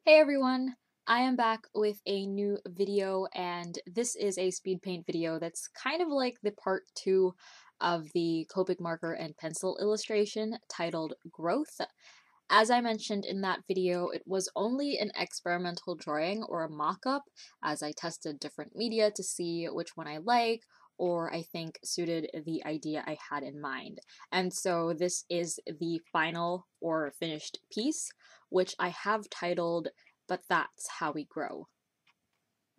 Hey everyone! I am back with a new video, and this is a speed paint video that's kind of like the part 2 of the Copic marker and pencil illustration titled Growth. As I mentioned in that video, it was only an experimental drawing or a mock-up as I tested different media to see which one I like or I think suited the idea I had in mind. And so this is the final or finished piece, which I have titled But That's How We Grow.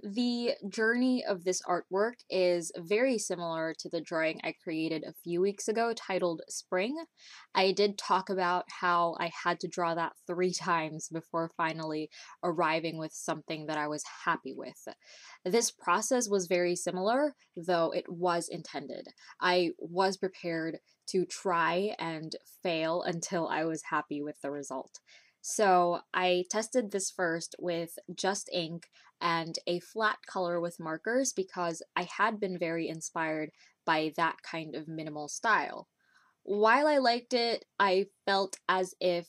The journey of this artwork is very similar to the drawing I created a few weeks ago titled Spring. I did talk about how I had to draw that 3 times before finally arriving with something that I was happy with. This process was very similar, though it was intended. I was prepared to try and fail until I was happy with the result. So I tested this first with just ink and a flat color with markers because I had been very inspired by that kind of minimal style. While I liked it, I felt as if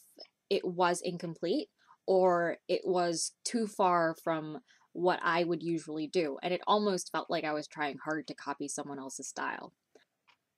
it was incomplete or it was too far from what I would usually do, and it almost felt like I was trying hard to copy someone else's style.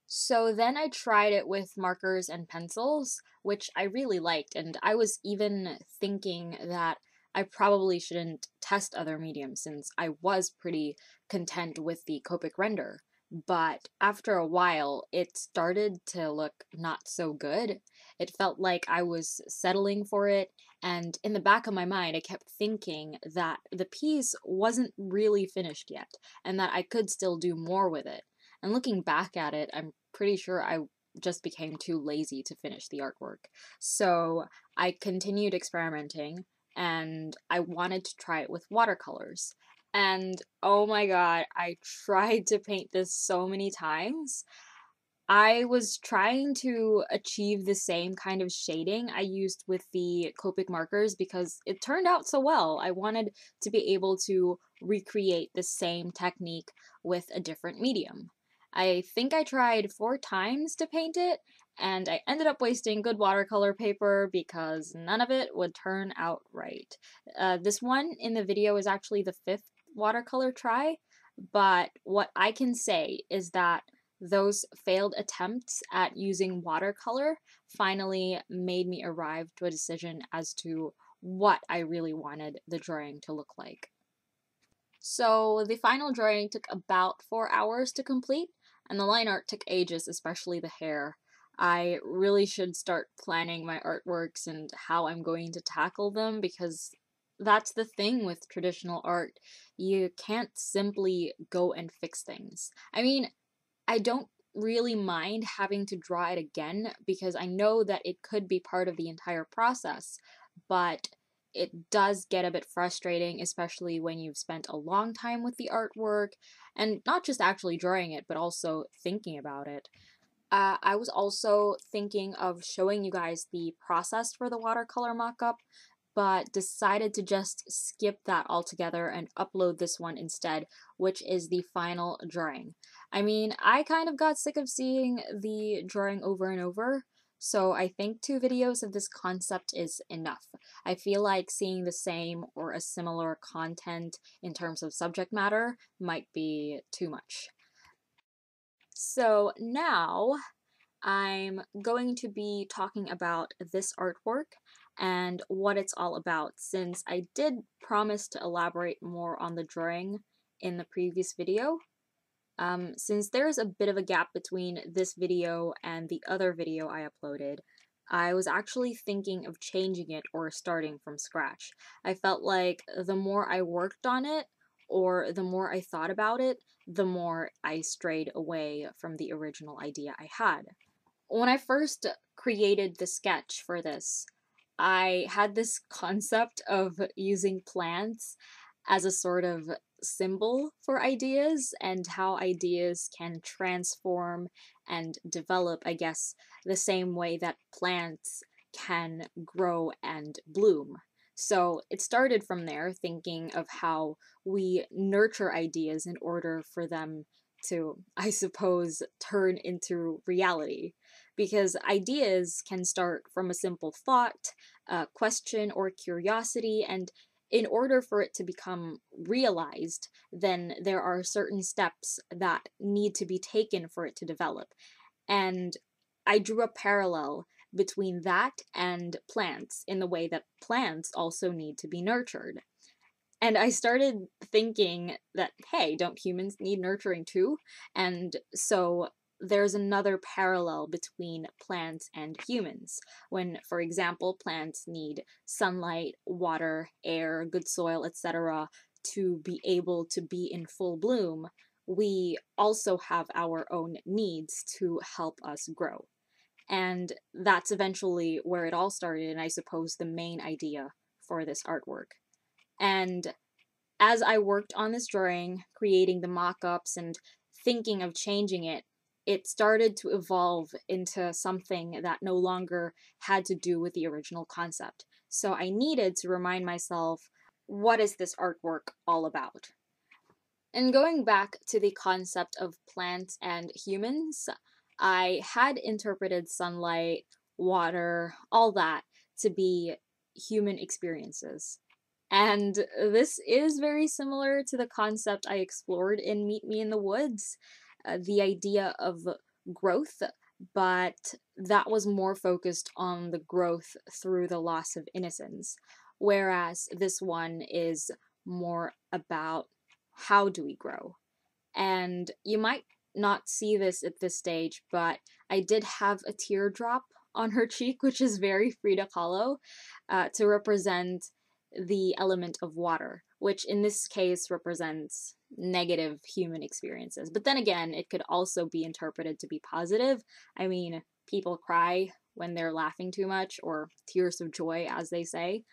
So then I tried it with markers and pencils, which I really liked, and I was even thinking that I probably shouldn't test other mediums since I was pretty content with the Copic render. But after a while, it started to look not so good. It felt like I was settling for it, and in the back of my mind, I kept thinking that the piece wasn't really finished yet, and that I could still do more with it. And looking back at it, I'm pretty sure I just became too lazy to finish the artwork. So I continued experimenting and I wanted to try it with watercolors. And oh my god, I tried to paint this so many times. I was trying to achieve the same kind of shading I used with the Copic markers because it turned out so well. I wanted to be able to recreate the same technique with a different medium. I think I tried 4 times to paint it, and I ended up wasting good watercolor paper because none of it would turn out right. This one in the video is actually the 5th watercolor try, but what I can say is that those failed attempts at using watercolor finally made me arrive to a decision as to what I really wanted the drawing to look like. So the final drawing took about 4 hours to complete, and the line art took ages, especially the hair. I really should start planning my artworks and how I'm going to tackle them because that's the thing with traditional art. You can't simply go and fix things. I mean, I don't really mind having to draw it again because I know that it could be part of the entire process, but it does get a bit frustrating, especially when you've spent a long time with the artwork and not just actually drawing it, but also thinking about it. I was also thinking of showing you guys the process for the watercolor mockup, but decided to just skip that altogether and upload this one instead, which is the final drawing. I mean, I kind of got sick of seeing the drawing over and over, so I think 2 videos of this concept is enough. I feel like seeing the same or a similar content in terms of subject matter might be too much. So now I'm going to be talking about this artwork and what it's all about, since I did promise to elaborate more on the drawing in the previous video. Since there's a bit of a gap between this video and the other video I uploaded, I was actually thinking of changing it or starting from scratch. I felt like the more I worked on it, or the more I thought about it, the more I strayed away from the original idea I had. When I first created the sketch for this, I had this concept of using plants as a sort of symbol for ideas and how ideas can transform and develop, I guess, the same way that plants can grow and bloom. So it started from there, thinking of how we nurture ideas in order for them to, I suppose, turn into reality. Because ideas can start from a simple thought, a question, or curiosity, and in order for it to become realized, then there are certain steps that need to be taken for it to develop. And I drew a parallel between that and plants in the way that plants also need to be nurtured. And I started thinking that, hey, don't humans need nurturing too? And so there's another parallel between plants and humans. When, for example, plants need sunlight, water, air, good soil, etc., to be able to be in full bloom, we also have our own needs to help us grow. And that's eventually where it all started, and I suppose the main idea for this artwork. And as I worked on this drawing, creating the mock-ups and thinking of changing it, it started to evolve into something that no longer had to do with the original concept. So I needed to remind myself, what is this artwork all about? And going back to the concept of plants and humans, I had interpreted sunlight, water, all that to be human experiences. And this is very similar to the concept I explored in Meet Me in the Woods, the idea of growth, but that was more focused on the growth through the loss of innocence, whereas this one is more about how do we grow. And you might not see this at this stage, but I did have a teardrop on her cheek, which is very Frida Kahlo, to represent the element of water, which in this case represents negative human experiences. But then again, it could also be interpreted to be positive. I mean, people cry when they're laughing too much, or tears of joy, as they say.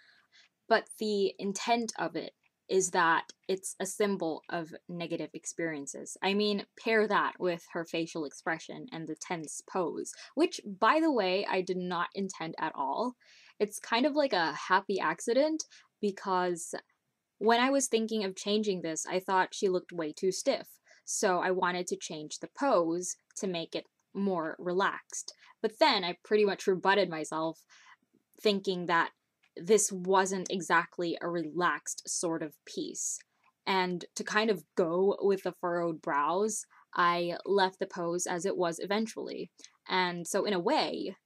But the intent of it is that it's a symbol of negative experiences. I mean, pair that with her facial expression and the tense pose, which, by the way, I did not intend at all. It's kind of like a happy accident, because when I was thinking of changing this, I thought she looked way too stiff. So I wanted to change the pose to make it more relaxed. But then I pretty much rebutted myself, thinking that this wasn't exactly a relaxed sort of piece. And to kind of go with the furrowed brows, I left the pose as it was eventually. And so in a way,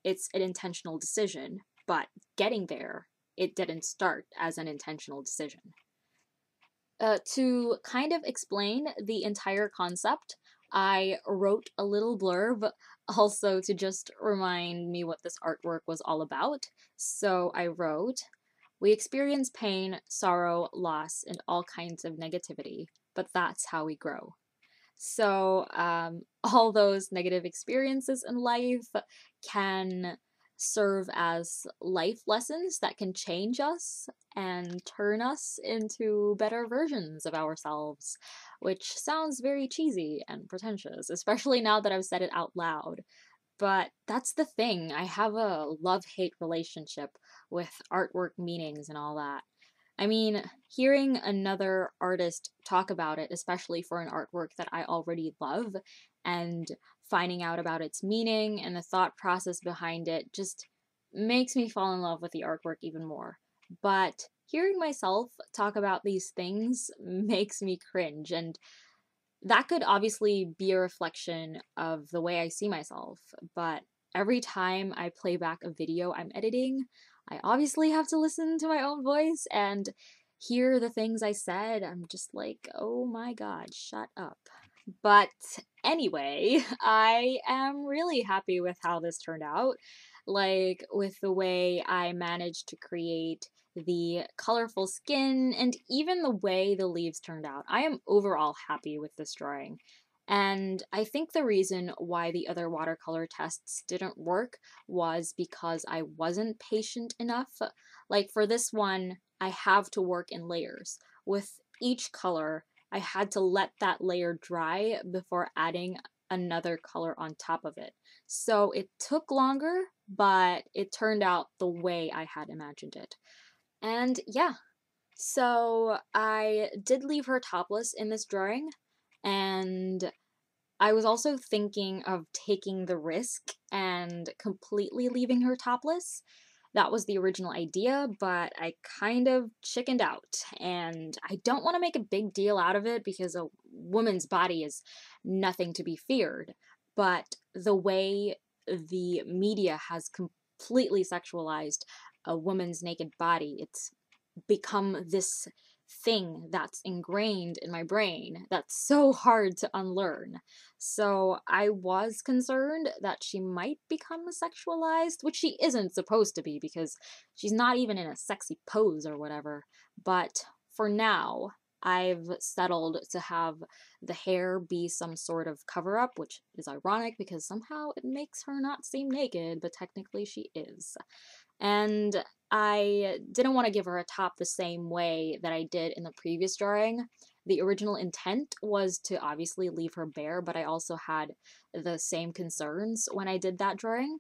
it's an intentional decision, but getting there, it didn't start as an intentional decision. To kind of explain the entire concept, I wrote a little blurb also to just remind me what this artwork was all about. So I wrote, "We experience pain, sorrow, loss, and all kinds of negativity, but that's how we grow." So all those negative experiences in life can serve as life lessons that can change us and turn us into better versions of ourselves, which sounds very cheesy and pretentious, especially now that I've said it out loud. But that's the thing, I have a love-hate relationship with artwork meanings and all that. I mean, hearing another artist talk about it, especially for an artwork that I already love, and finding out about its meaning and the thought process behind it just makes me fall in love with the artwork even more. But hearing myself talk about these things makes me cringe, and that could obviously be a reflection of the way I see myself, but every time I play back a video I'm editing, I obviously have to listen to my own voice and hear the things I said. I'm just like, oh my god, shut up. But anyway, I am really happy with how this turned out. Like, with the way I managed to create the colorful skin, and even the way the leaves turned out. I am overall happy with this drawing. And I think the reason why the other watercolor tests didn't work was because I wasn't patient enough. Like for this one, I have to work in layers. With each color, I had to let that layer dry before adding another color on top of it. So it took longer, but it turned out the way I had imagined it. And yeah, so I did leave her topless in this drawing, and I was also thinking of taking the risk and completely leaving her topless. That was the original idea, but I kind of chickened out. And I don't want to make a big deal out of it because a woman's body is nothing to be feared. But the way the media has completely sexualized a woman's naked body, it's become this thing that's ingrained in my brain that's so hard to unlearn. So I was concerned that she might become sexualized, which she isn't supposed to be because she's not even in a sexy pose or whatever. But for now, I've settled to have the hair be some sort of cover up, which is ironic because somehow it makes her not seem naked, but technically she is. And I didn't want to give her a top the same way that I did in the previous drawing. The original intent was to obviously leave her bare, but I also had the same concerns when I did that drawing.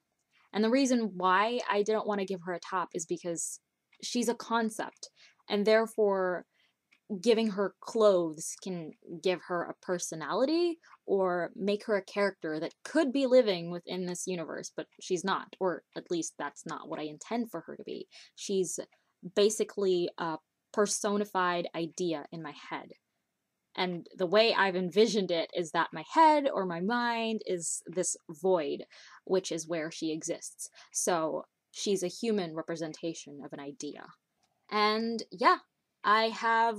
And the reason why I didn't want to give her a top is because she's a concept, and therefore giving her clothes can give her a personality or make her a character that could be living within this universe, but she's not, or at least that's not what I intend for her to be. She's basically a personified idea in my head. And the way I've envisioned it is that my head or my mind is this void, which is where she exists. So she's a human representation of an idea. And yeah, I have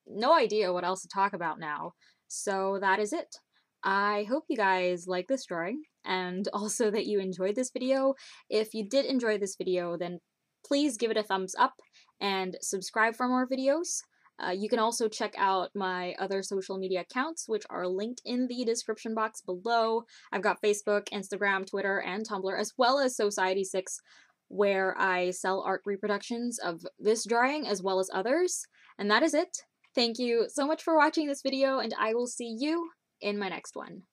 no idea what else to talk about now. So that is it. I hope you guys like this drawing and also that you enjoyed this video. If you did enjoy this video, then please give it a thumbs up and subscribe for more videos. You can also check out my other social media accounts, which are linked in the description box below. I've got Facebook, Instagram, Twitter, and Tumblr, as well as Society6, where I sell art reproductions of this drawing as well as others. And that is it. Thank you so much for watching this video, and I will see you in my next one.